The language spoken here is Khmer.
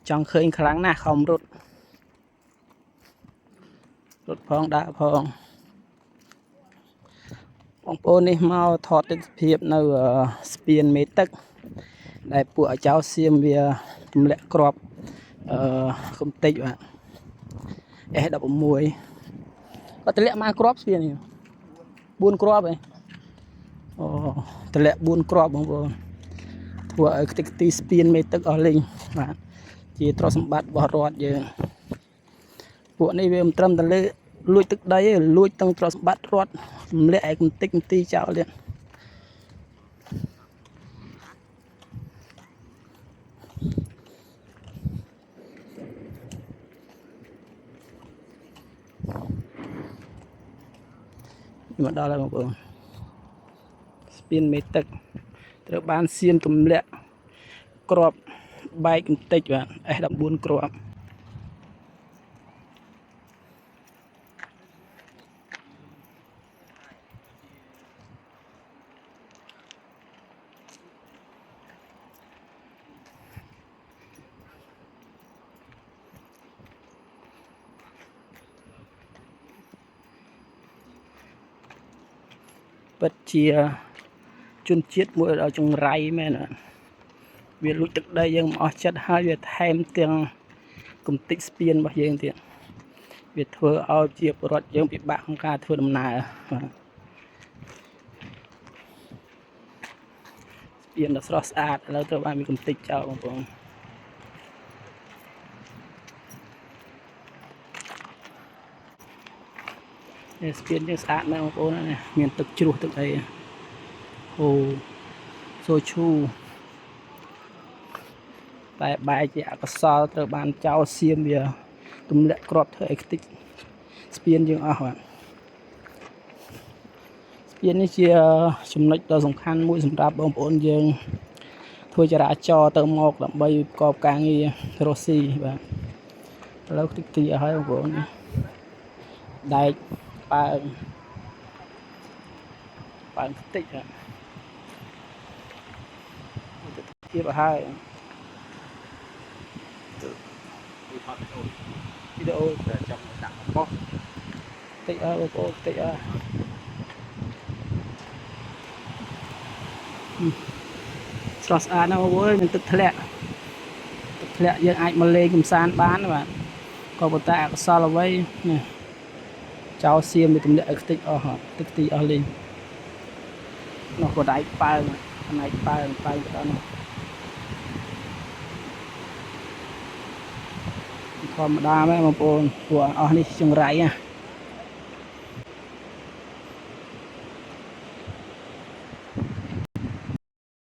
ចង់ឃើញខ្លាំងណាស់ខំរត់ផងដើរផងបងប្អូននេះមកថតទស្សនភាពនៅស្ពានមេទឹកដែលពួកអាចៅសៀមវាទម្លាក់គ្រាប់កំតិចបាទ S16 គាត់ទម្លាក់មកគ្រាប់ស្ពាននេះ4គ្រាប់ឯងអូទម្លាក់4គ្រាប់បងប្អូនធ្វើឲ្យខ្ទេចខ្ទីស្ពានមេទឹកអស់លេងបាទជាទ្រព្យសម្បត្តិរបស់រដ្ឋយើងពួកនេះវាមិនត្រឹមតែលួចទឹកដីទេលួចទាំងទ្រព្យសម្បត្តិរដ្ឋទម្លាក់ឯកំតិចកំទីចោលទៀតមកដល់ហើយបងប្អូនស្ពានមេទឹកត្រូវបានសៀមទម្លាក់គ្រាប់បែកកំតិចបាទ S14 គ្រាប់ពិតជាជនជាតិមួយដល់ចង្រៃមែនវាលួចទឹកដីយើងមិនអស់ចិត្តហើយវាថែមទាំងកំតិចស្ពានរបស់យើងទៀតវាធ្វើឲ្យជាពលរដ្ឋយើងពិបាកក្នុងការធ្វើដំណើរស្ពានដ៏ស្រស់ស្អាតឥឡូវត្រូវបានមានកំតិចចោលបងប្អូនស្ពានយើងស្អាតណាស់បងប្អូនណាមានទឹកជ្រោះទឹកអីអូសូឈូតែបែកជាអកុសលត្រូវបានចោលសៀមវាទម្លាក់គ្រាប់ធ្វើអីខ្ទេចស្ពានយើងអស់បាទស្ពាននេះជាចំណុចដ៏សំខាន់មួយសម្រាប់បងប្អូនយើងធ្វើចរាចរណ៍ទៅមកដើម្បីប្រកបការងាររស់ស៊ីបាទឥឡូវខ្ទេចទីអស់ហើយបងប្អូនដែកប៉ើងខ្ទេចបាទទៀតហើយវីដេអូចាំដាក់បោះតិចបងប្អូនតិចស្រស់ស្អាតណាស់បងប្អូនមានទឹកធ្លាក់យើងអាចមកលេងកម្សាន្តបានបាទក៏ប៉ុន្តែអកុសលអ្វីនេះចោលសៀមវាទម្លាក់ឲ្យខ្ទេចអស់ទឹកទីអស់លេងនោះក៏ដៃប៉ើងផ្នែកប៉ើងទៅដល់នោះធម្មតាមែនបងប្អូនព្រោះអស់នេះចង្រៃណា